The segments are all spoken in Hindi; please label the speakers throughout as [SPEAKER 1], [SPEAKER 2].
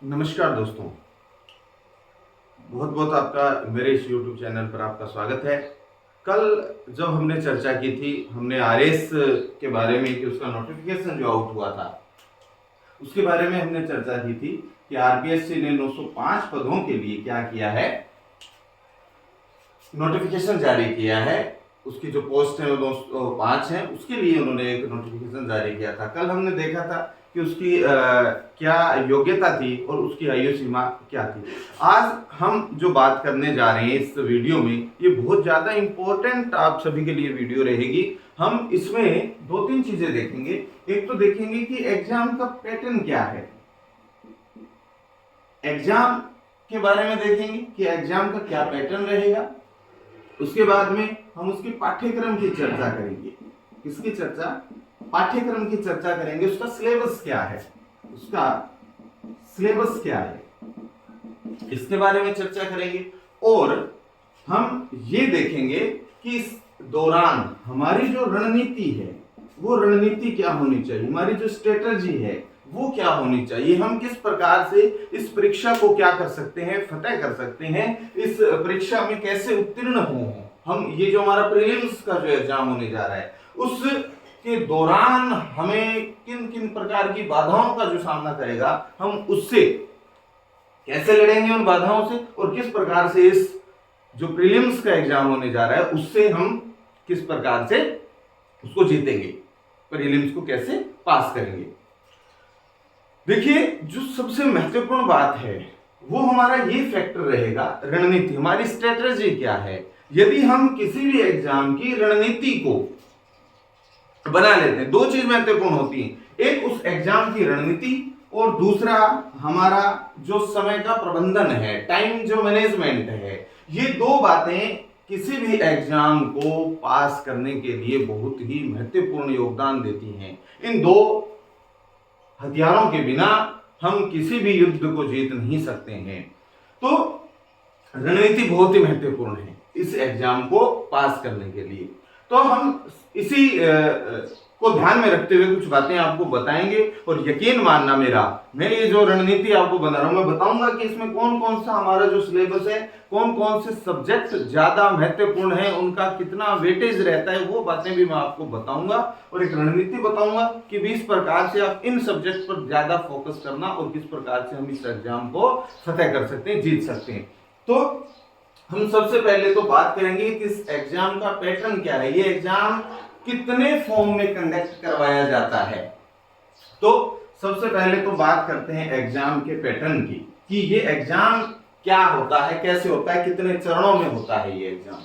[SPEAKER 1] नमस्कार दोस्तों, बहुत बहुत आपका मेरे इस YouTube चैनल पर आपका स्वागत है। कल जब हमने चर्चा की थी, हमने आरएस के बारे में कि उसका नोटिफिकेशन जो आउट हुआ था उसके बारे में हमने चर्चा की थी कि आरपीएससी ने 905 पदों के लिए क्या किया है, नोटिफिकेशन जारी किया है। उसकी जो पोस्ट है वो 205 है, उसके लिए उन्होंने एक नोटिफिकेशन जारी किया था। कल हमने देखा था कि उसकी क्या योग्यता थी और उसकी आयु सीमा क्या थी। आज हम जो बात करने जा रहे हैं इस वीडियो में, ये बहुत ज़्यादा इम्पोर्टेंट आप सभी के लिए वीडियो रहेगी। हम इसमें दो तीन चीजें देखेंगे। एक तो देखेंगे कि एग्जाम का पैटर्न क्या है, एग्जाम के बारे में देखेंगे कि एग्जाम का क्या पैटर्न रहेगा। उसके बाद में हम उसकी पाठ्यक्रम की चर्चा करेंगे। किसकी चर्चा? पाठ्यक्रम की चर्चा करेंगे। उसका सिलेबस क्या है, उसका सिलेबस क्या है, इसके बारे में चर्चा करेंगे। और हम ये देखेंगे कि इस दौरान हमारी जो रणनीति है वो रणनीति क्या होनी चाहिए, हमारी जो स्ट्रेटजी है वो क्या होनी चाहिए, हम किस प्रकार से इस परीक्षा को क्या कर सकते हैं, फतेह कर सकते हैं, इस परीक्षा में कैसे उत्तीर्ण हो हम। ये जो हमारा प्रीलिम्स का जो एग्जाम होने जा रहा है उसके दौरान हमें किन किन प्रकार की बाधाओं का जो सामना करेगा, हम उससे कैसे लड़ेंगे उन बाधाओं से, और किस प्रकार से इस जो प्रीलिम्स का एग्जाम होने जा रहा है उससे हम किस प्रकार से उसको जीतेंगे, प्रीलिम्स को कैसे पास करेंगे। देखिए, जो सबसे महत्वपूर्ण बात है वो हमारा ये फैक्टर रहेगा, रणनीति, हमारी स्ट्रेटजी क्या है। यदि हम किसी भी एग्जाम की रणनीति को बना लेते हैं, दो चीज महत्वपूर्ण होती है, एक उस एग्जाम की रणनीति और दूसरा हमारा जो समय का प्रबंधन है, टाइम जो मैनेजमेंट है। ये दो बातें किसी भी एग्जाम को पास करने के लिए बहुत ही महत्वपूर्ण योगदान देती हैं। इन दो हथियारों के बिना हम किसी भी युद्ध को जीत नहीं सकते हैं। तो रणनीति बहुत ही महत्वपूर्ण है इस एग्जाम को पास करने के लिए। तो हम इसी को ध्यान में रखते हुए कुछ बातें आपको बताएंगे, और यकीन मानना मेरा, मैं ये जो रणनीति आपको बना रहा हूं, मैं बताऊंगा कि इसमें कौन कौन सा हमारा जो सिलेबस है, कौन कौन से सब्जेक्ट ज्यादा महत्वपूर्ण है, उनका कितना वेटेज रहता है, वो बातें भी मैं आपको बताऊंगा। और एक रणनीति बताऊंगा कि किस प्रकार से आप इन सब्जेक्ट पर ज्यादा फोकस करना और किस प्रकार से हम इस एग्जाम को फतेह कर सकते हैं, जीत सकते हैं। तो हम सबसे पहले तो बात करेंगे कि इस एग्जाम का पैटर्न क्या है, ये एग्जाम कितने फॉर्म में कंडक्ट करवाया जाता है। तो सबसे पहले तो बात करते हैं एग्जाम के पैटर्न की, कि ये एग्जाम क्या होता है, कैसे होता है, कितने चरणों में होता है ये एग्जाम।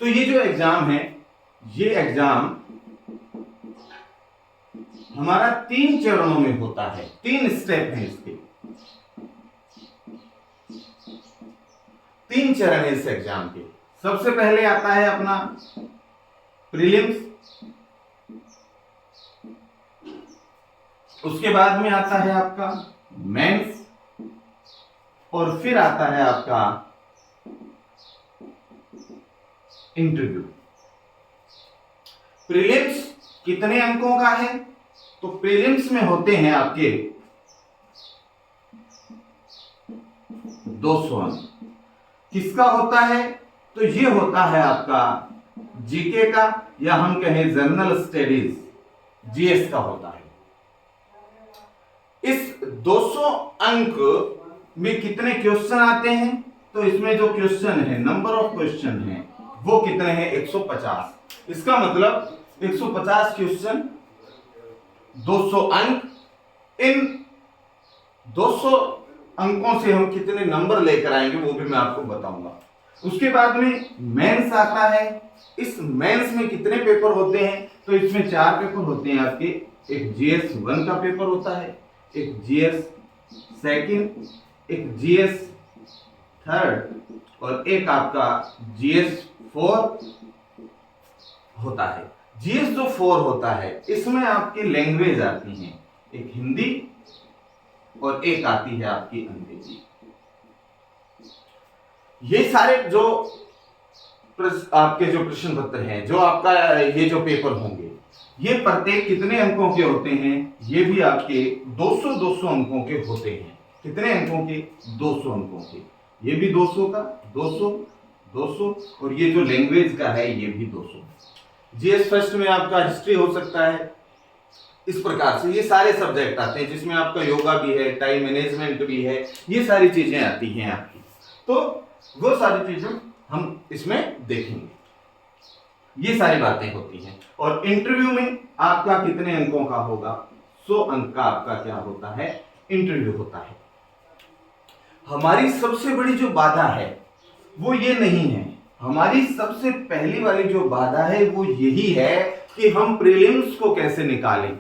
[SPEAKER 1] तो ये जो एग्जाम है, ये एग्जाम हमारा 3 चरणों में होता है, 3 स्टेप हैं इसके, 3 चरण है इस एग्जाम के। सबसे पहले आता है अपना प्रीलिम्स, उसके बाद में आता है आपका मेंस, और फिर आता है आपका इंटरव्यू। प्रीलिम्स कितने अंकों का है? तो प्रीलिम्स में होते हैं आपके 200 अंक। किसका होता है? तो ये होता है आपका जीके का, या हम कहें जनरल स्टडीज, जीएस का होता है। इस 200 अंक में कितने क्वेश्चन आते हैं? तो इसमें जो क्वेश्चन है, नंबर ऑफ क्वेश्चन है, वो कितने हैं? 150। इसका मतलब 150 क्वेश्चन, 200 अंक। इन 200 अंकों से हम कितने नंबर लेकर आएंगे वो भी मैं आपको बताऊंगा। उसके बाद में मेंस आता है। इस मेंस में कितने पेपर होते हैं? तो इसमें 4 पेपर होते हैं आपके। एक जीएस 1 का पेपर होता है, एक जीएस सेकंड, एक जीएस थर्ड, और एक आपका जीएस 4 होता है। जीएस जो 4 होता है इसमें आपकी लैंग्वेज आती है, एक हिंदी और एक आती है आपकी अंग्रेजी। ये सारे जो आपके जो प्रश्न पत्र हैं, जो आपका ये जो पेपर होंगे, ये प्रत्येक कितने अंकों के होते हैं? ये भी आपके 200-200 अंकों के होते हैं। कितने अंकों के? 200 अंकों के। ये भी 200 का, 200, 200, और ये जो लैंग्वेज का है ये भी 200। जीएस फर्स्ट में आपका हिस्ट्री हो सकता है। इस प्रकार से ये सारे सब्जेक्ट आते हैं, जिसमें आपका योगा भी है, टाइम मैनेजमेंट भी है, ये सारी चीजें आती हैं आपकी। तो वो सारी चीजें हम इसमें देखेंगे, ये सारी बातें होती हैं। और इंटरव्यू में आपका कितने अंकों का होगा? 100 अंक का आपका क्या होता है? इंटरव्यू होता है। हमारी सबसे बड़ी जो बाधा है वो ये नहीं है। हमारी सबसे पहली वाली जो बाधा है वो यही है कि हम प्रीलिम्स को कैसे निकालें।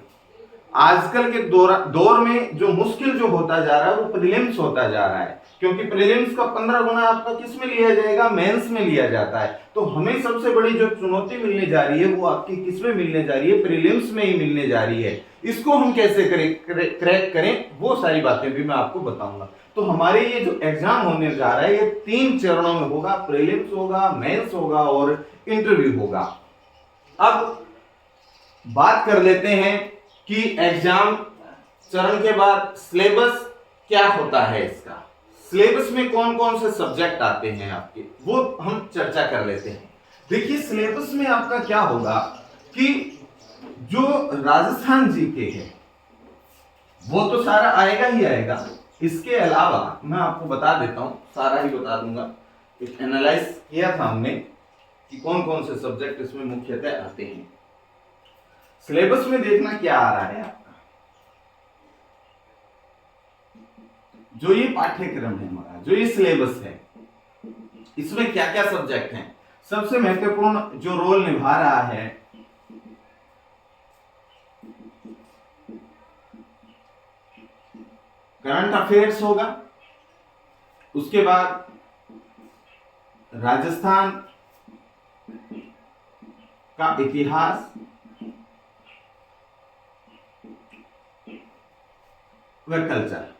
[SPEAKER 1] आजकल के दौर में जो मुश्किल जो होता जा रहा है वो प्रीलिम्स होता जा रहा है, क्योंकि प्रीलिम्स का 15 गुना आपका किस में लिया जाएगा? मेंस में लिया जाता है। तो हमें सबसे बड़ी जो चुनौती मिलने जा रही है वो आपकी किस में मिलने जा रही है? प्रीलिम्स में ही मिलने जा रही है। इसको हम कैसे क्रैक करें वो सारी बातें भी मैं आपको बताऊंगा। तो हमारे ये जो एग्जाम होने जा रहा है ये 3 चरणों में होगा, प्रीलिम्स होगा, मेंस होगा और इंटरव्यू होगा। अब बात कर लेते हैं कि एग्जाम चरण के बाद सिलेबस क्या होता है इसका। सिलेबस में कौन कौन से सब्जेक्ट आते हैं आपके, वो हम चर्चा कर लेते हैं। देखिए सिलेबस में आपका क्या होगा कि जो राजस्थान जीके है वो तो सारा आएगा ही आएगा। इसके अलावा मैं आपको बता देता हूं, सारा ही बता दूंगा। एक एनालाइज किया था हमने कि कौन कौन से सब्जेक्ट इसमें मुख्यतः आते हैं। सिलेबस में देखना क्या आ रहा है आपका, जो ये पाठ्यक्रम है हमारा, जो ये सिलेबस है, इसमें क्या क्या सब्जेक्ट हैं। सबसे महत्वपूर्ण जो रोल निभा रहा है करंट अफेयर्स होगा। उसके बाद राजस्थान का इतिहास व कल्चर,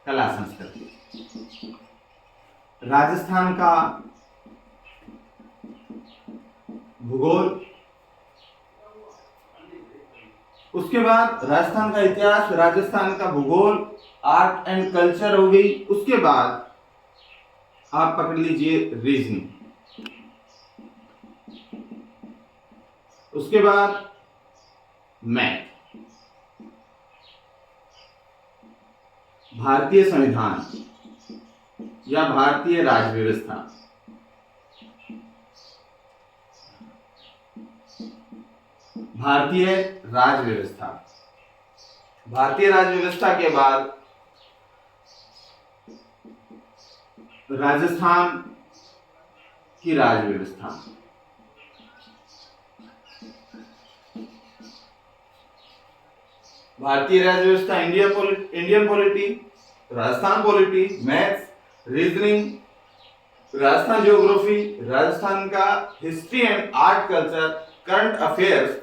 [SPEAKER 1] कला संस्कृति। राजस्थान का भूगोल, उसके बाद राजस्थान का इतिहास, राजस्थान का भूगोल, आर्ट एंड कल्चर हो गई। उसके बाद आप पकड़ लीजिए रीजनिंग। उसके बाद मैथ, भारतीय संविधान या भारतीय राज्य व्यवस्था, भारतीय राज्य व्यवस्था। भारतीय राज्य व्यवस्था के बाद राजस्थान की राज्य व्यवस्था, भारतीय राज्य व्यवस्था, Indian polity, Rajasthan polity, maths, reasoning, Rajasthan geography, Rajasthan का history and art culture, current affairs.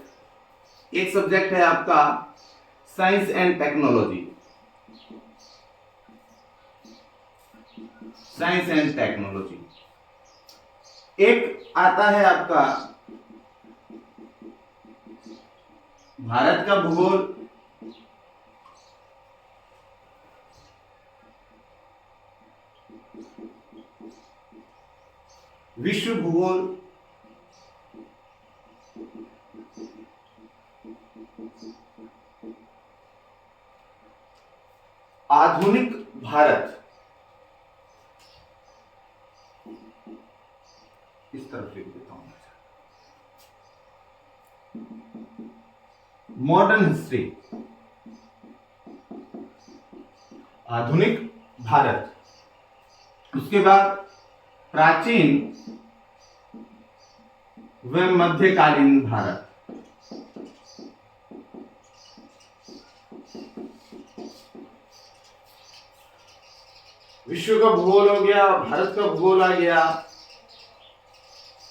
[SPEAKER 1] एक सब्जेक्ट है आपका science and technology, science and technology. एक आता है आपका भारत का भूगोल, विश्व भूगोल, आधुनिक भारत, इस तरफ लिख देता हूं, मॉडर्न हिस्ट्री, आधुनिक भारत। उसके बाद प्राचीन व मध्यकालीन भारत, विश्व का भूगोल हो गया, भारत का भूगोल आ गया,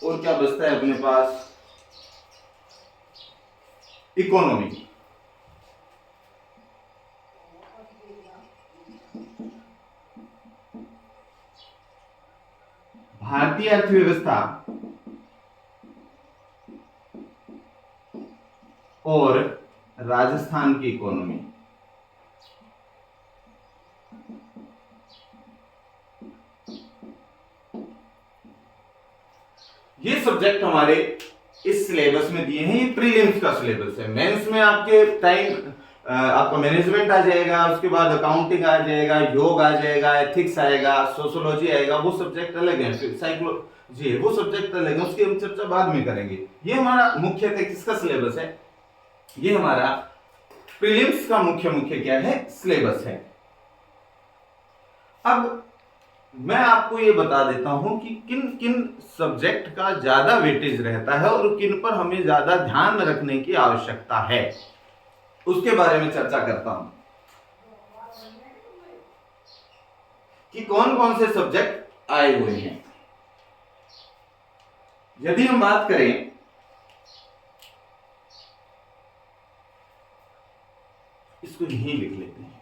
[SPEAKER 1] और क्या बचता है अपने पास? इकोनॉमी। भारतीय अर्थव्यवस्था और राजस्थान की इकोनॉमी। ये सब्जेक्ट हमारे इस सिलेबस में दिए हैं। ये प्रीलिम्स का सिलेबस है। मेंस में आपके टाइम आपका मैनेजमेंट आ जाएगा, उसके बाद अकाउंटिंग आ जाएगा, योग आ जाएगा, एथिक्स आएगा, सोशियोलॉजी आएगा, वो सब्जेक्ट अलग है। फिर साइकोलॉजी है, वो सब्जेक्ट अलग है, उसकी हम चर्चा बाद में करेंगे। ये हमारा मुख्यतः किसका सिलेबस है? ये हमारा प्रीलिम्स का मुख्य क्या है? सिलेबस है। अब मैं आपको ये बता देता हूं कि किन किन सब्जेक्ट का ज्यादा वेटेज रहता है और किन पर हमें ज्यादा ध्यान रखने की आवश्यकता है, उसके बारे में चर्चा करता हूं कि कौन कौन से सब्जेक्ट आए हुए हैं। यदि हम बात करें, इसको यहीं लिख लेते हैं।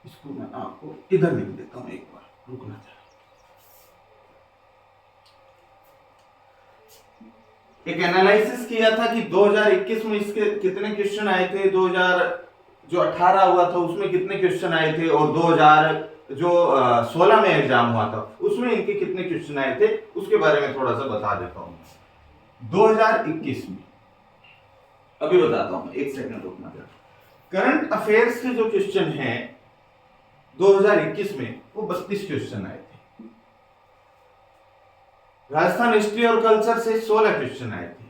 [SPEAKER 1] इसको मैं आपको इधर लिख देता हूं, एक बार रुकना चाहिए। एक एनालिसिस किया था कि 2021 में इसके कितने क्वेश्चन आए थे, 2018 हुआ था उसमें कितने क्वेश्चन आए थे, और 2016 में एग्जाम हुआ था उसमें इनके कितने क्वेश्चन आए थे, उसके बारे में थोड़ा सा बता देता हूं। 2021 में अभी बताता हूं, एक सेकंड रुकना चाहिए। करंट अफेयर्स के जो क्वेश्चन हैं 2021 में वो 32 क्वेश्चन आए थे। राजस्थान हिस्ट्री और कल्चर से 16 क्वेश्चन आए थे।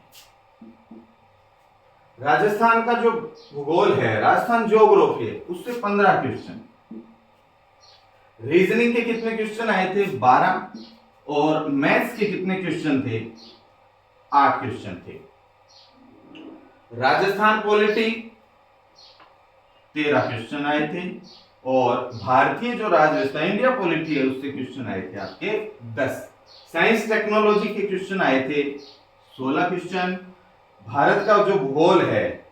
[SPEAKER 1] राजस्थान का जो भूगोल है, राजस्थान ज्योग्राफी है, उससे 15 क्वेश्चन। रीजनिंग के कितने क्वेश्चन आए थे? 12। और मैथ्स के कितने क्वेश्चन थे? 8 क्वेश्चन थे। राजस्थान पॉलिटी 13 क्वेश्चन आए थे। और भारतीय जो राजव्यवस्था इंडिया पॉलिटी है उससे क्वेश्चन आए थे आपके 10। साइंस टेक्नोलॉजी के क्वेश्चन आए थे 16 क्वेश्चन। भारत का जो भूगोल है,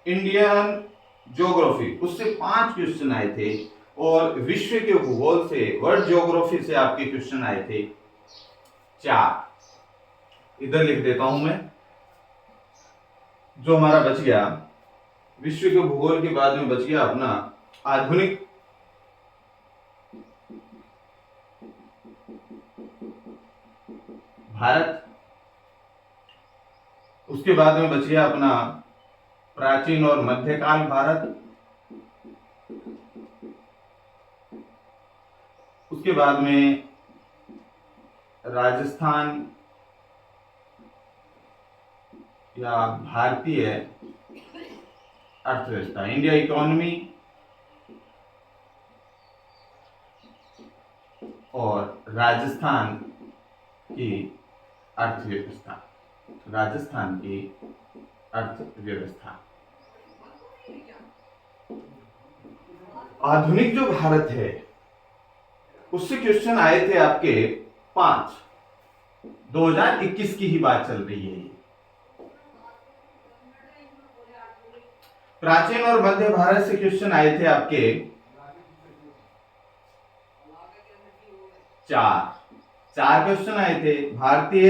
[SPEAKER 1] इंडियन ज्योग्राफी, उससे 5 क्वेश्चन आए थे। और विश्व के भूगोल से, वर्ल्ड ज्योग्राफी से आपके क्वेश्चन आए थे 4। इधर लिख देता हूं मैं, जो हमारा बच गया विश्व के भूगोल के बाद में बच गया अपना आधुनिक भारत, उसके बाद में बच गया अपना प्राचीन और मध्यकाल भारत, उसके बाद में राजस्थान या भारतीय अर्थव्यवस्था, इंडिया इकोनॉमी, और राजस्थान की अर्थव्यवस्था, राजस्थान की अर्थव्यवस्था। आधुनिक जो भारत है उससे क्वेश्चन आए थे आपके 5। 2021 की ही बात चल रही है। प्राचीन और मध्य भारत से क्वेश्चन आए थे आपके 4 क्वेश्चन आए थे। भारतीय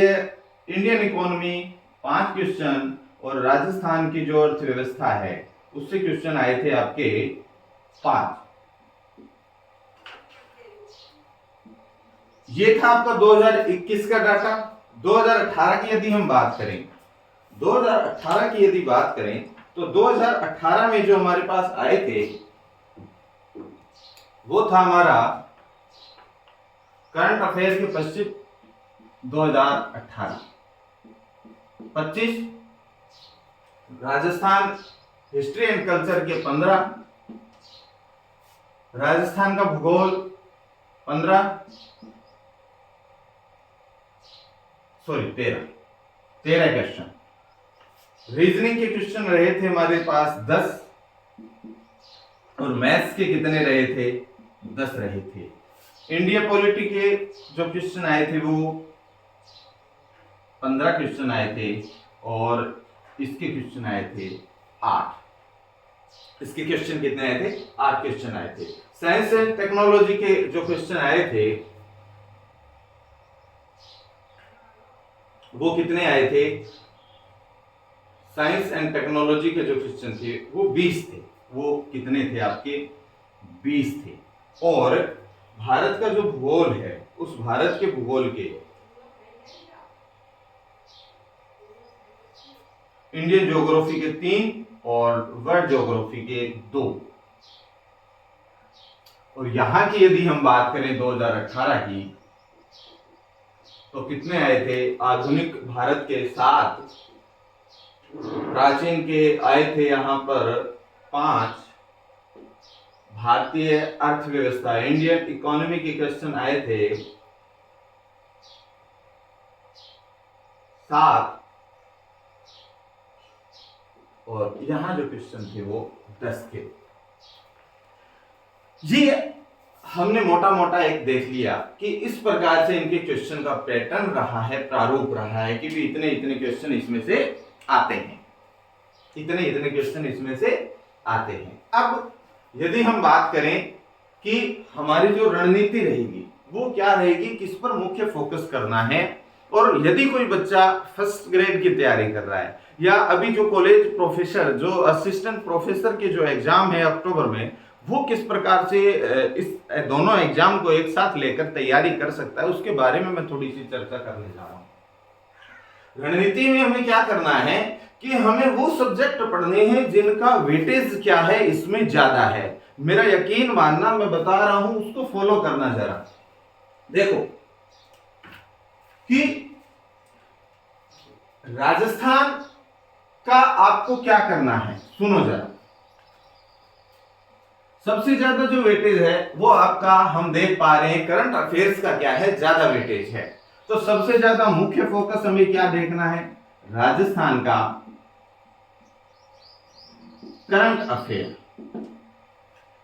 [SPEAKER 1] इंडियन इकोनॉमी 5 क्वेश्चन, और राजस्थान की जो अर्थव्यवस्था है उससे क्वेश्चन आए थे आपके 5। ये था आपका 2021 का डाटा। 2018 की यदि हम बात करें, 2018 की यदि बात करें तो 2018 में जो हमारे पास आए थे वो था हमारा करंट अफेयर के पश्चिम 2018। 25 राजस्थान हिस्ट्री एंड कल्चर के 15, राजस्थान का भूगोल 15, सॉरी 13 क्वेश्चन। रीजनिंग के क्वेश्चन रहे थे हमारे पास 10, और मैथ्स के कितने रहे थे? 10 रहे थे। इंडिया पॉलिटी के जो क्वेश्चन आए थे वो 15 क्वेश्चन आए थे, और इसके क्वेश्चन आए थे 8। इसके क्वेश्चन कितने आए थे? 8 क्वेश्चन आए थे। साइंस एंड टेक्नोलॉजी के जो क्वेश्चन आए थे वो कितने आए थे? साइंस एंड टेक्नोलॉजी के जो क्वेश्चन थे वो 20 थे। वो कितने थे आपके? 20 थे। और भारत का जो भूगोल है, उस भारत के भूगोल के इंडियन ज्योग्राफी के 3 और वर्ल्ड ज्योग्राफी के 2। और यहां की यदि हम बात करें 2018 की, तो कितने आए थे? आधुनिक भारत के 7, प्राचीन के आए थे यहां पर 5, भारतीय अर्थव्यवस्था इंडियन इकोनॉमी के क्वेश्चन आए थे 7, और यहां जो क्वेश्चन थे वो 10 थे। ये हमने मोटा मोटा एक देख लिया कि इस प्रकार से इनके क्वेश्चन का पैटर्न रहा है, प्रारूप रहा है कि भी इतने इतने क्वेश्चन इसमें से आते हैं, इतने इतने क्वेश्चन इसमें से आते हैं। अब यदि हम बात करें कि हमारी जो रणनीति रहेगी वो क्या रहेगी, किस पर मुख्य फोकस करना है, और यदि कोई बच्चा फर्स्ट ग्रेड की तैयारी कर रहा है या अभी जो कॉलेज प्रोफेसर, जो असिस्टेंट प्रोफेसर के जो एग्जाम है अक्टूबर में, वो किस प्रकार से इस दोनों एग्जाम को एक साथ लेकर तैयारी कर सकता है, उसके बारे में मैं थोड़ी सी चर्चा करने जा रहा हूं। रणनीति में हमें क्या करना है कि हमें वो सब्जेक्ट पढ़ने हैं जिनका वेटेज क्या है, इसमें ज्यादा है। मेरा यकीन मानना, मैं बता रहा हूं, उसको फॉलो करना जरा। देखो कि राजस्थान का आपको क्या करना है, सुनो जरा। सबसे ज्यादा जो वेटेज है वो आपका, हम देख पा रहे हैं, करंट अफेयर्स का क्या है, ज्यादा वेटेज है। तो सबसे ज्यादा मुख्य फोकस हमें क्या देखना है? राजस्थान का करंट अफेयर।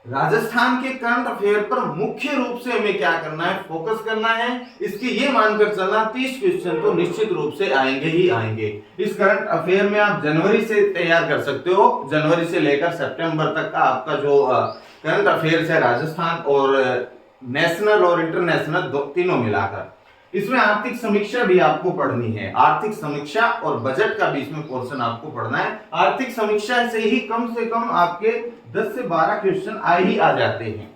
[SPEAKER 1] राजस्थान के करंट अफेयर पर मुख्य रूप से हमें क्या करना है, फोकस करना है। इसके ये मानकर चलना 30 क्वेश्चन तो निश्चित रूप से आएंगे ही आएंगे। इस करंट अफेयर में आप जनवरी से तैयार कर सकते हो, जनवरी से लेकर सितंबर तक का आपका जो करंट अफेयर्स है राजस्थान और नेशनल और इंटरनेशनल तीनों मिलाकर। इसमें आर्थिक समीक्षा भी आपको पढ़नी है, आर्थिक समीक्षा और बजट का भी इसमें पोर्शन आपको पढ़ना है। आर्थिक समीक्षा से ही कम से कम आपके 10 से 12 क्वेश्चन आ जाते हैं।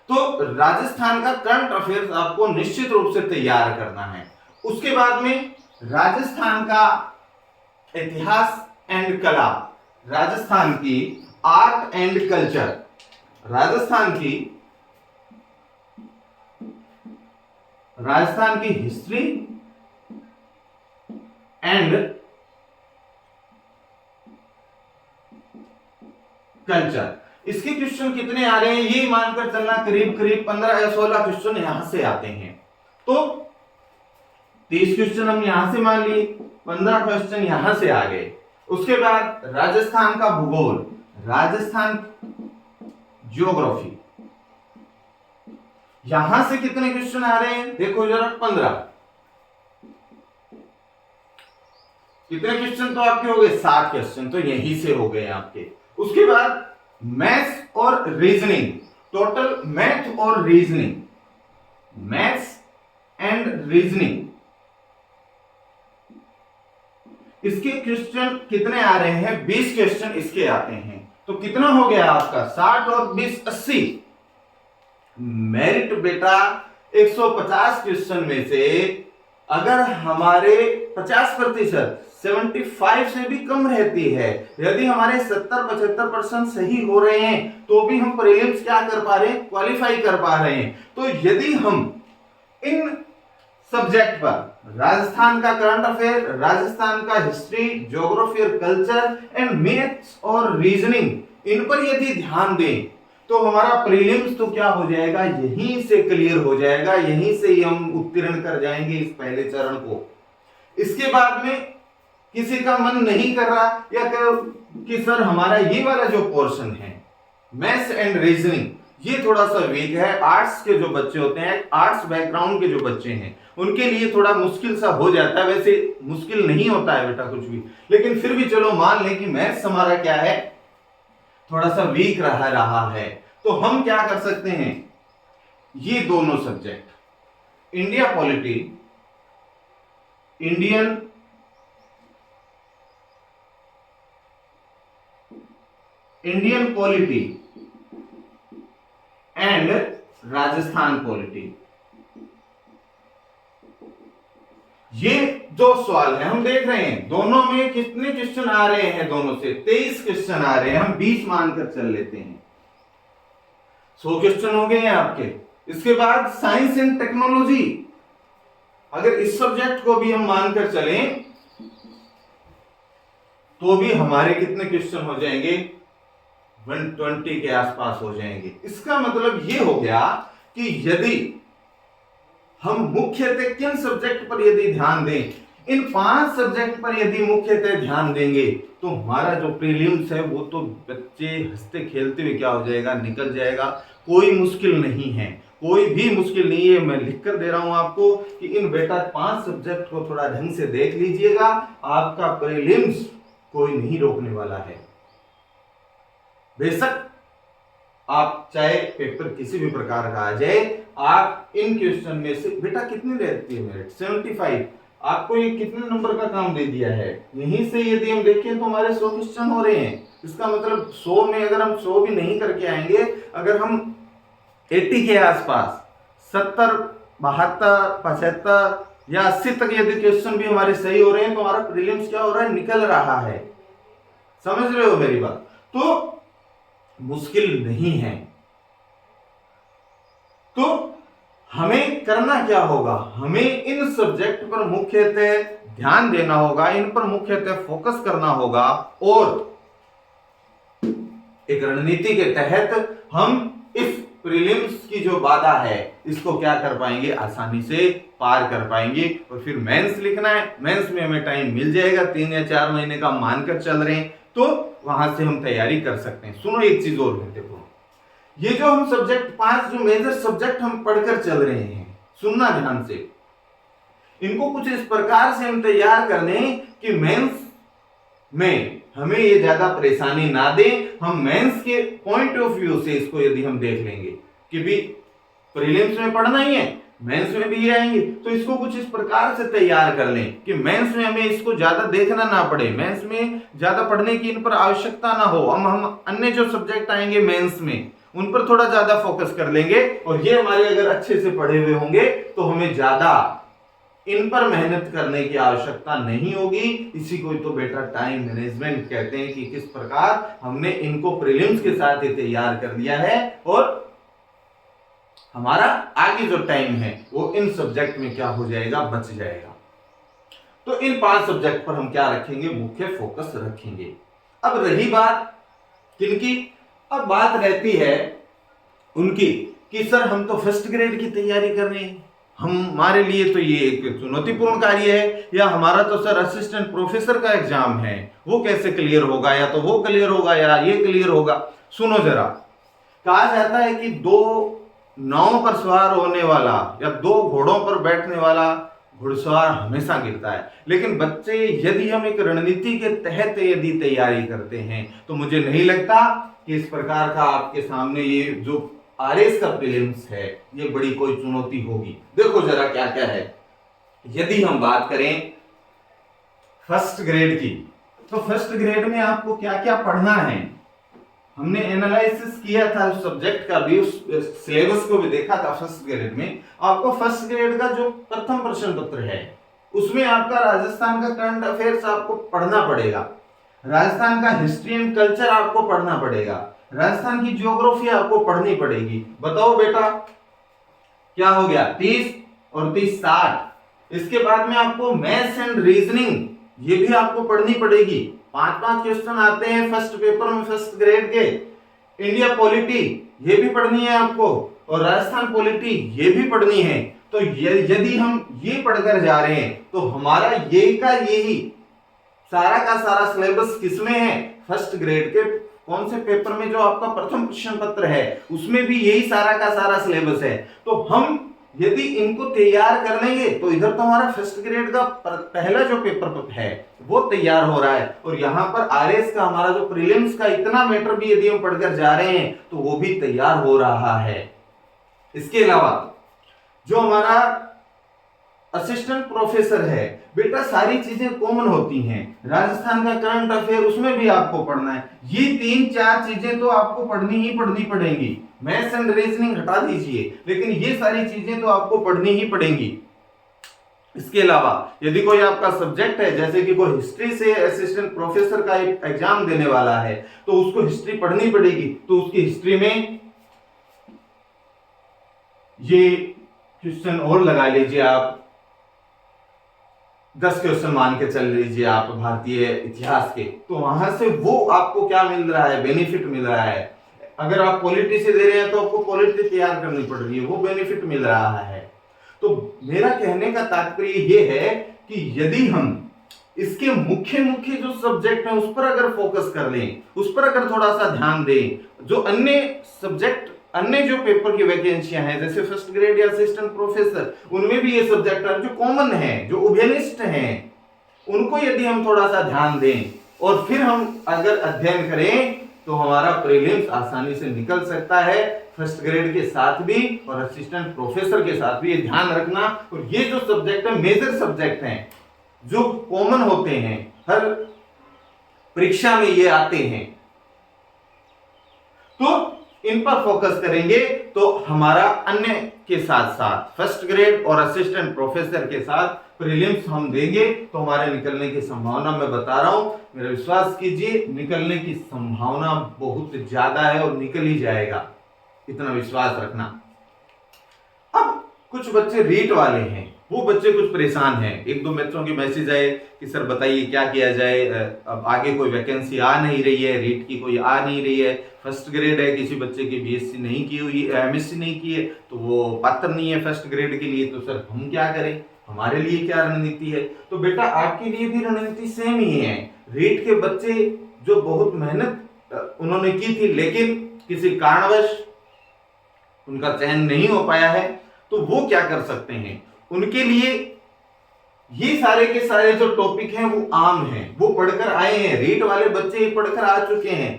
[SPEAKER 1] तो राजस्थान का करंट अफेयर्स आपको निश्चित रूप से तैयार करना है। उसके बाद में राजस्थान का इतिहास एंड कला, राजस्थान की आर्ट एंड कल्चर, राजस्थान की हिस्ट्री एंड कल्चर। इसके क्वेश्चन कितने आ रहे हैं, ये मानकर चलना करीब करीब 15 या 16 क्वेश्चन यहां से आते हैं। तो 30 क्वेश्चन हम यहां से मान लिए, 15 क्वेश्चन यहां से आ गए। उसके बाद राजस्थान का भूगोल, राजस्थान ज्योग्राफी, यहां से कितने क्वेश्चन आ रहे हैं, देखो जरा 15। कितने क्वेश्चन तो आपके हो गए, 60 क्वेश्चन तो यहीं से हो गए आपके। उसके बाद मैथ्स और रीजनिंग, टोटल मैथ और रीजनिंग, मैथ्स एंड रीजनिंग, इसके क्वेश्चन कितने आ रहे हैं, 20 क्वेश्चन इसके आते हैं। तो कितना हो गया आपका, 60 और 20 80। मेरिट बेटा 150 क्वेश्चन में से अगर हमारे 50% 75 से भी कम रहती है, यदि हमारे 70-75% सही हो रहे हैं, तो भी हम प्रीलिम्स क्या कर पा रहे हैं, क्वालिफाई कर पा रहे हैं। तो यदि हम इन सब्जेक्ट पर, राजस्थान का करंट अफेयर, राजस्थान का हिस्ट्री, ज्योग्राफी और कल्चर एंड मैथ्स और रीजनिंग, इन पर यदि ध्यान दें तो हमारा प्रीलिम्स तो क्या हो जाएगा, यहीं से क्लियर हो जाएगा, यहीं से ही हम उत्तीर्ण कर जाएंगे इस पहले चरण को। इसके बाद में किसी का मन नहीं कर रहा या कि सर हमारा ये वाला जो पोर्शन है मैथ्स एंड रीजनिंग, ये थोड़ा सा वीक है, आर्ट्स के जो बच्चे होते हैं, आर्ट्स बैकग्राउंड के जो बच्चे हैं, उनके लिए थोड़ा मुश्किल सा हो जाता है। वैसे मुश्किल नहीं होता है बेटा कुछ भी, लेकिन फिर भी चलो मान लें कि मैथ्स हमारा क्या है, थोड़ा सा वीक रहा है। तो हम क्या कर सकते हैं, ये दोनों subject, India polity, Indian Indian polity and Rajasthan polity. ये जो सवाल है हम देख रहे हैं, दोनों में कितने क्वेश्चन आ रहे हैं, दोनों से 23 क्वेश्चन आ रहे हैं, हम 20 मानकर चल लेते हैं, 100 क्वेश्चन हो गए हैं आपके। इसके बाद साइंस एंड टेक्नोलॉजी, अगर इस सब्जेक्ट को भी हम मानकर चलें तो भी हमारे कितने क्वेश्चन हो जाएंगे, 120 के आसपास हो जाएंगे। इसका मतलब ये हो गया कि यदि हम मुख्यतः किन सब्जेक्ट पर यदि ध्यान दें, इन 5 सब्जेक्ट पर यदि मुख्यतः ध्यान देंगे तो हमारा जो प्रीलिम्स है वो तो बच्चे हंसते खेलते हुए क्या हो जाएगा, निकल जाएगा। कोई मुश्किल नहीं है, कोई भी मुश्किल नहीं है। मैं लिख कर दे रहा हूं आपको कि इन बेटा 5 सब्जेक्ट को थोड़ा ढंग से देख लीजिएगा, आपका प्रीलिम्स कोई नहीं रोकने वाला है। बेशक आप चाहे पेपर किसी भी प्रकार का आ जाए, आप इन क्वेश्चन में से बेटा कितनी रहती है मेरिट, 75, आपको ये कितने नंबर का काम दे दिया है। यहीं से यदि हम देखें तो हमारे 100 क्वेश्चन हो रहे हैं। इसका मतलब 100 में अगर हम 100 भी नहीं करके आएंगे, अगर हम 80 के आसपास 70, 72, 75 या 80 तक यदि क्वेश्चन भी हमारे सही हो रहे हैं तो हमारा प्रीलिम्स क्या हो रहा है, निकल रहा है। समझ रहे हो मेरी बात? तो मुश्किल नहीं है। तो हमें करना क्या होगा, हमें इन सब्जेक्ट पर मुख्यतः ध्यान देना होगा, इन पर मुख्यतः फोकस करना होगा और एक रणनीति के तहत हम इस प्रीलिम्स की जो बाधा है इसको क्या कर पाएंगे, आसानी से पार कर पाएंगे। और फिर मेंस लिखना है, मेंस में हमें टाइम मिल जाएगा, 3 या 4 महीने का मानकर चल रहे हैं, तो वहां से हम तैयारी कर सकते हैं। सुनो एक चीज और देखो, ये जो हम सब्जेक्ट 5 जो मेजर सब्जेक्ट हम पढ़कर चल रहे हैं, सुनना ध्यान से, इनको कुछ इस प्रकार से हम तैयार कर लें कि मेंस में हमें ये ज्यादा परेशानी ना दे। हम मेंस के पॉइंट ऑफ व्यू से इसको यदि हम देख लेंगे कि भी प्रीलिम्स में पढ़ना ही है, मेंस में भी ये आएंगे, तो इसको कुछ इस प्रकार से तैयार कर लें कि मेंस में हमें इसको ज्यादा देखना ना पड़े, मेंस में ज्यादा पढ़ने की इन पर आवश्यकता ना हो। हम अन्य जो सब्जेक्ट आएंगे मेंस में उन पर थोड़ा ज्यादा फोकस कर लेंगे और ये हमारे अगर अच्छे से पढ़े हुए होंगे तो हमें ज्यादा इन पर मेहनत करने की आवश्यकता नहीं होगी। इसी को तो बेटा टाइम मैनेजमेंट कहते हैं कि किस प्रकार हमने इनको प्रीलिम्स के साथ ही तैयार कर लिया है और हमारा आगे जो टाइम है वो इन सब्जेक्ट में क्या हो जाएगा, बच जाएगा। तो इन 5 सब्जेक्ट पर हम क्या रखेंगे, मुख्य फोकस रखेंगे। अब रही बात किनकी, अब बात रहती है उनकी कि सर हम तो फर्स्ट ग्रेड की तैयारी कर रहे हैं, हमारे लिए तो ये एक चुनौतीपूर्ण कार्य है, या हमारा तो सर असिस्टेंट प्रोफेसर का एग्जाम है, वो कैसे क्लियर होगा, या तो वो क्लियर होगा या ये क्लियर होगा। सुनो जरा, कहा जाता है कि 2 नावों पर सवार होने वाला या 2 घोड़ों पर बैठने वाला घुड़सवार हमेशा गिरता है। लेकिन बच्चे यदि हम एक रणनीति के तहत यदि तैयारी करते हैं तो मुझे नहीं लगता कि इस प्रकार का आपके सामने ये जो आरएस का प्रीलिम्स है ये बड़ी कोई चुनौती होगी। देखो जरा क्या क्या है। यदि हम बात करें फर्स्ट ग्रेड की, तो फर्स्ट ग्रेड में आपको क्या क्या पढ़ना है, हमने एनालिसिस किया था उस सब्जेक्ट का भी, उस सिलेबस को भी देखा था। फर्स्ट ग्रेड में आपको फर्स्ट ग्रेड का जो प्रथम प्रश्न पत्र है उसमें आपका राजस्थान का करंट अफेयर्स आपको पढ़ना पड़ेगा, राजस्थान का हिस्ट्री एंड कल्चर आपको पढ़ना पड़ेगा, राजस्थान की ज्योग्राफी आपको पढ़नी पड़ेगी। बताओ बेटा क्या हो गया, 30 और 30 60। इसके बाद में आपको मैथ्स एंड रीजनिंग ये भी आपको पढ़नी पड़ेगी। 5-5 क्वेश्चन आते हैं फर्स्ट पेपर में फर्स्ट ग्रेड के। इंडिया पॉलिटी ये भी पढ़नी है आपको और राजस्थान पॉलिटी ये भी पढ़नी है। तो यदि हम ये पढ़कर जा रहे हैं तो हमारा ये का यही सारा का सारा सिलेबस किसमें है, फर्स्ट ग्रेड के कौन से पेपर में जो आपका प्रथम प्रश्न पत्र है उसमें भी यही सारा का सारा सिलेबस है। तो हम यदि इनको तैयार कर लेंगे तो इधर तो हमारा फर्स्ट ग्रेड का पहला जो पेपर है वो तैयार हो रहा है और यहाँ पर आरएस का हमारा जो प्रीलिम्स का इतना मैटर भी यदि हम पढ़कर जा रहे हैं तो वो भी तैयार हो रहा है। इसके अलावा जो हमारा असिस्टेंट प्रोफेसर है, बेटा सारी चीजें कॉमन होती हैं। राजस्थान का करंट अफेयर उसमें भी आपको पढ़ना है। ये 3-4 चीजें तो आपको पढ़नी ही पढ़नी पड़ेंगी। मैथ्स एंड रीजनिंग हटा दीजिए, लेकिन ये सारी चीजें तो आपको पढ़नी ही पड़ेंगी। इसके अलावा यदि कोई आपका सब्जेक्ट है, जैसे कि कोई हिस्ट्री से असिस्टेंट प्रोफेसर का एक एग्जाम देने वाला है, तो उसको हिस्ट्री पढ़नी पड़ेगी। तो उसकी हिस्ट्री में ये क्वेश्चन और लगा लीजिए आप, 10 क्वेश्चन मान के चल लीजिए आप भारतीय इतिहास के, तो वहां से वो आपको क्या मिल रहा है, बेनिफिट मिल रहा है। अगर आप पॉलिटी से दे रहे हैं तो आपको पॉलिटी तैयार करनी पड़ रही है, वो बेनिफिट मिल रहा है। तो मेरा कहने का तात्पर्य ये है कि यदि हम इसके मुख्य मुख्य जो सब्जेक्ट हैं उस पर अगर फोकस कर लें, उस पर अगर थोड़ा सा ध्यान दें, जो अन्य सब्जेक्ट, अन्य जो पेपर की वैकेंसियां हैं, जैसे फर्स्ट ग्रेड या असिस्टेंट प्रोफेसर, उनमें भी ये सब्जेक्ट है जो कॉमन है, जो उभयनिष्ठ हैं, उनको यदि हम थोड़ा सा ध्यान दें और फिर हम अगर अध्ययन करें तो हमारा प्रीलिम्स आसानी से निकल सकता है, फर्स्ट ग्रेड के साथ भी और असिस्टेंट प्रोफेसर के साथ भी। ये ध्यान रखना। और ये जो सब्जेक्ट है मेजर सब्जेक्ट हैं, जो कॉमन होते हैं, हर परीक्षा में ये आते हैं, तो इन पर फोकस करेंगे तो हमारा अन्य के साथ साथ फर्स्ट ग्रेड और असिस्टेंट प्रोफेसर के साथ प्रीलिम्स हम देंगे तो हमारे निकलने की संभावना, मैं बता रहा हूं, मेरा विश्वास कीजिए, निकलने की संभावना बहुत ज्यादा है और निकल ही जाएगा, इतना विश्वास रखना। अब कुछ बच्चे रीट वाले हैं, वो बच्चे कुछ परेशान हैं। 1-2 बच्चों के मैसेज आए कि सर बताइए क्या किया जाए, अब आगे कोई वैकेंसी आ नहीं रही है, रीट की कोई आ नहीं रही है, फर्स्ट ग्रेड है, किसी बच्चे की बीएससी नहीं की हुई, एमएससी नहीं की है, तो वो पात्र नहीं है फर्स्ट ग्रेड के लिए, तो सर हम क्या करें, हमारे लिए क्या रणनीति है। तो बेटा आपके लिए भी रणनीति सेम ही है। रीट के बच्चे जो बहुत मेहनत उन्होंने की थी, लेकिन किसी कारणवश उनका चयन नहीं हो पाया है, तो वो क्या कर सकते हैं, उनके लिए ये सारे के सारे जो टॉपिक हैं वो आम हैं, वो पढ़कर आए हैं, रीट वाले बच्चे पढ़कर आ चुके हैं।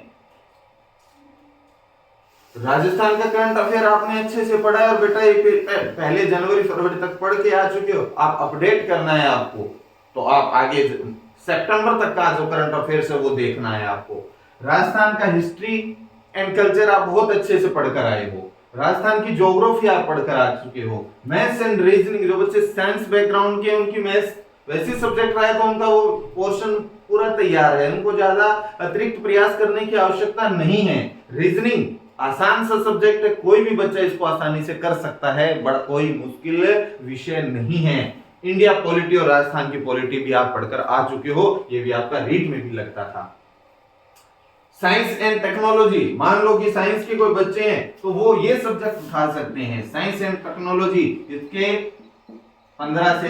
[SPEAKER 1] राजस्थान का करंट अफेयर आपने अच्छे से पढ़ा है और बेटा ये पहले जनवरी फरवरी तक पढ़ के आ चुके हो, आप अपडेट करना है आपको, तो आप आगे सितंबर तक का जो करंट अफेयर है वो देखना है आपको। राजस्थान का हिस्ट्री एंड कल्चर आप बहुत अच्छे से पढ़कर आए हो, राजस्थान की ज्योग्राफी आप पढ़कर आ चुके हो, मैथ्स एंड रीजनिंग, जो बच्चे साइंस बैकग्राउंड के उनकी मैथ्स वैसे सब्जेक्ट रहा है तो उनका वो पोर्शन पूरा तैयार है, उनको ज्यादा अतिरिक्त प्रयास करने की आवश्यकता नहीं है। रीजनिंग आसान सा सब्जेक्ट है, कोई भी बच्चा इसको आसानी से कर सकता है, बड़ा कोई मुश्किल विषय नहीं है। इंडिया पॉलिटी और राजस्थान की पॉलिटी भी आप पढ़कर आ चुके हो, ये भी आपका रीट में भी लगता था। साइंस एंड टेक्नोलॉजी, मान लो कि साइंस के कोई बच्चे हैं तो वो ये सब्जेक्ट उठा सकते हैं, साइंस एंड टेक्नोलॉजी, इसके 15 से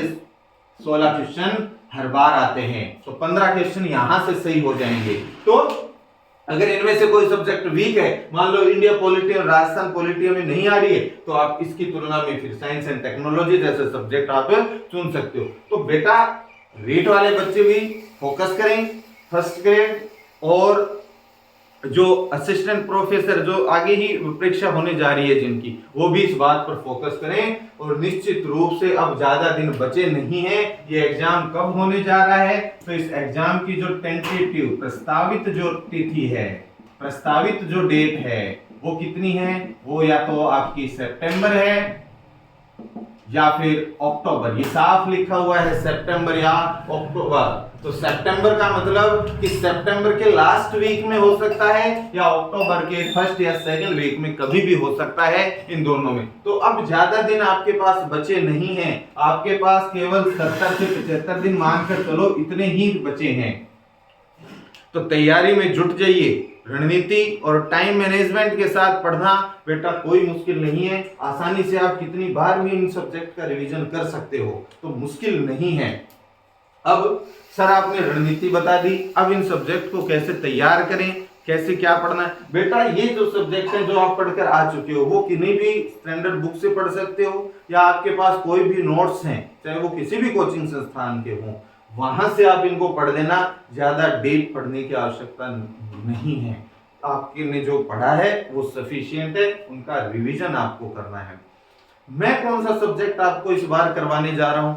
[SPEAKER 1] 16 क्वेश्चन हर बार आते हैं, तो 15 क्वेश्चन यहां से सही हो जाएंगे। तो अगर इनमें से कोई सब्जेक्ट वीक है, मान लो इंडिया पॉलिटी और राजस्थान पॉलिटी में नहीं आ रही है, तो आप इसकी तुलना में फिर साइंस एंड टेक्नोलॉजी जैसे सब्जेक्ट आप चुन सकते हो। तो बेटा रीट वाले बच्चे भी फोकस करें, फर्स्ट ग्रेड और जो असिस्टेंट प्रोफेसर जो आगे ही परीक्षा होने जा रही है जिनकी, वो भी इस बात पर फोकस करें। और निश्चित रूप से अब ज्यादा दिन बचे नहीं हैं, ये एग्जाम कब होने जा रहा है, तो इस एग्जाम की जो टेंटेटिव प्रस्तावित जो तिथि है, प्रस्तावित जो डेट है वो कितनी है, वो या तो आपकी सितंबर है या फिर अक्टूबर, ये साफ लिखा हुआ है सितंबर या अक्टूबर। तो सितंबर का मतलब कि सितंबर के लास्ट वीक में हो सकता है या अक्टूबर के फर्स्ट या सेकंड वीक में, कभी भी हो सकता है इन दोनों में। तो अब ज्यादा दिन आपके पास बचे नहीं हैं, आपके पास केवल 70 से 75 दिन मानकर चलो, इतने ही बचे हैं। तो तैयारी में जुट जाइए, रणनीति और टाइम मैनेजमेंट के साथ पढ़ना बेटा कोई मुश्किल नहीं है, आसानी से आप कितनी बार भी इन सब्जेक्ट का रिवीजन कर सकते हो, तो मुश्किल नहीं है। अब सर आपने रणनीति बता दी, अब इन सब्जेक्ट को कैसे तैयार करें, कैसे क्या पढ़ना है। बेटा ये जो सब्जेक्ट हैं जो आप पढ़कर आ चुके हो, वो किन्हीं भी स्टैंडर्ड बुक से पढ़ सकते हो, या आपके पास कोई भी नोट्स हैं, चाहे वो किसी भी कोचिंग संस्थान के हों, वहां से आप इनको पढ़ लेना, ज्यादा डीप पढ़ने की आवश्यकता नहीं है। आपके ने जो पढ़ा है वो सफिशिएंट है, उनका रिवीजन आपको करना है। मैं कौन सा सब्जेक्ट आपको इस बार करवाने जा रहा हूं,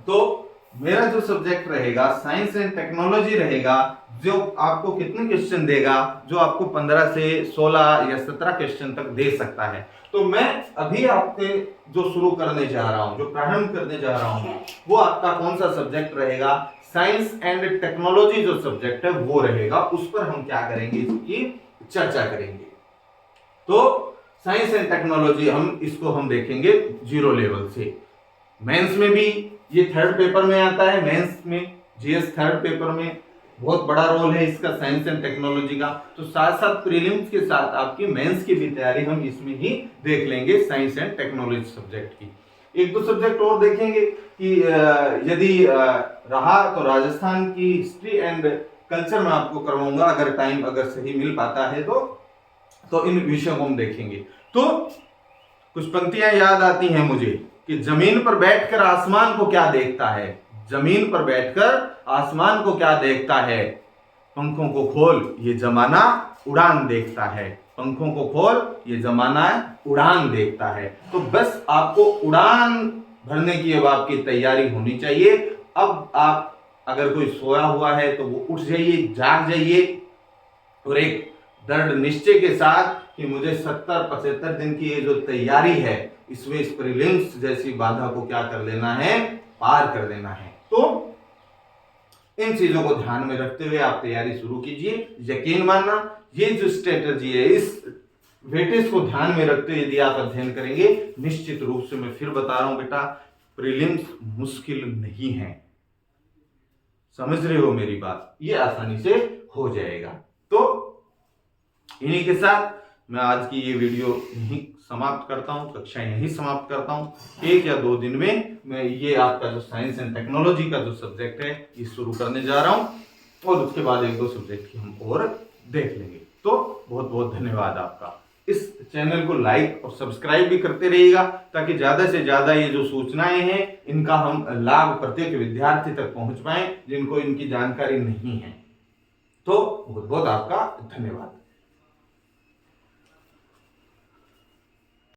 [SPEAKER 1] तो मेरा जो सब्जेक्ट रहेगा साइंस एंड टेक्नोलॉजी रहेगा, जो आपको कितने क्वेश्चन देगा, जो आपको 15 से 16 या 17 क्वेश्चन तक दे सकता है। तो मैं अभी आपके जो शुरू करने जा रहा हूं, जो प्रारंभ करने जा रहा हूं, वो आपका कौन सा सब्जेक्ट रहेगा, साइंस एंड टेक्नोलॉजी जो सब्जेक्ट है वो रहेगा। उस पर हम क्या करेंगे, इसकी चर्चा करेंगे। तो साइंस एंड टेक्नोलॉजी हम देखेंगे 0 लेवल से। मेंस में भी ये 3rd पेपर में आता है, मेंस में जीएस 3rd पेपर में बहुत बड़ा रोल है इसका, साइंस एंड टेक्नोलॉजी का। तो साथ साथ प्रीलिम्स के साथ आपकी मेंस की भी तैयारी हम इसमें ही देख लेंगे, साइंस एंड टेक्नोलॉजी सब्जेक्ट की। एक दो सब्जेक्ट और देखेंगे कि यदि रहा तो राजस्थान की हिस्ट्री एंड कल्चर में आपको करवाऊंगा, अगर सही मिल पाता है तो इन विषयों को हम देखेंगे। तो कुछ पंक्तियां याद आती हैं मुझे कि जमीन पर बैठकर आसमान को क्या देखता है, जमीन पर बैठकर आसमान को क्या देखता है, पंखों को खोल ये जमाना उड़ान देखता है, पंखों को खोल ये जमाना उड़ान देखता है। तो बस आपको उड़ान भरने की अब आपकी तैयारी होनी चाहिए। अब आप अगर कोई सोया हुआ है तो वो उठ जाइए, जाग जाइए और एक दृढ़ निश्चय के साथ कि मुझे 70-75 दिन की ये जो तैयारी है, इसमें इस प्रीलिम्स जैसी बाधा को क्या कर लेना है, पार कर देना है। तो इन चीजों को ध्यान में रखते हुए आप तैयारी शुरू कीजिए। यकीन मानना, ये जो स्ट्रेटजी है, इस वेटेज को ध्यान में रखते हुए यदि आप अध्ययन करेंगे, निश्चित रूप से मैं फिर बता रहा हूं बेटा, प्रीलिम्स मुश्किल नहीं है। समझ रहे हो मेरी बात, ये आसानी से हो जाएगा। तो इन्हीं के साथ मैं आज की ये वीडियो यहीं समाप्त करता हूं, कक्षा यहीं समाप्त करता हूं। 1 या 2 दिन में मैं ये आपका जो साइंस एंड टेक्नोलॉजी का जो सब्जेक्ट है ये शुरू करने जा रहा हूं, और उसके बाद 1-2 सब्जेक्ट की हम और देख लेंगे। तो बहुत बहुत धन्यवाद आपका। इस चैनल को लाइक और सब्सक्राइब भी करते रहिएगा, ताकि ज्यादा से ज्यादा ये जो सूचनाएं हैं इनका हम लाभ प्रत्येक विद्यार्थी तक पहुंच पाए जिनको इनकी जानकारी नहीं है। तो बहुत बहुत आपका धन्यवाद।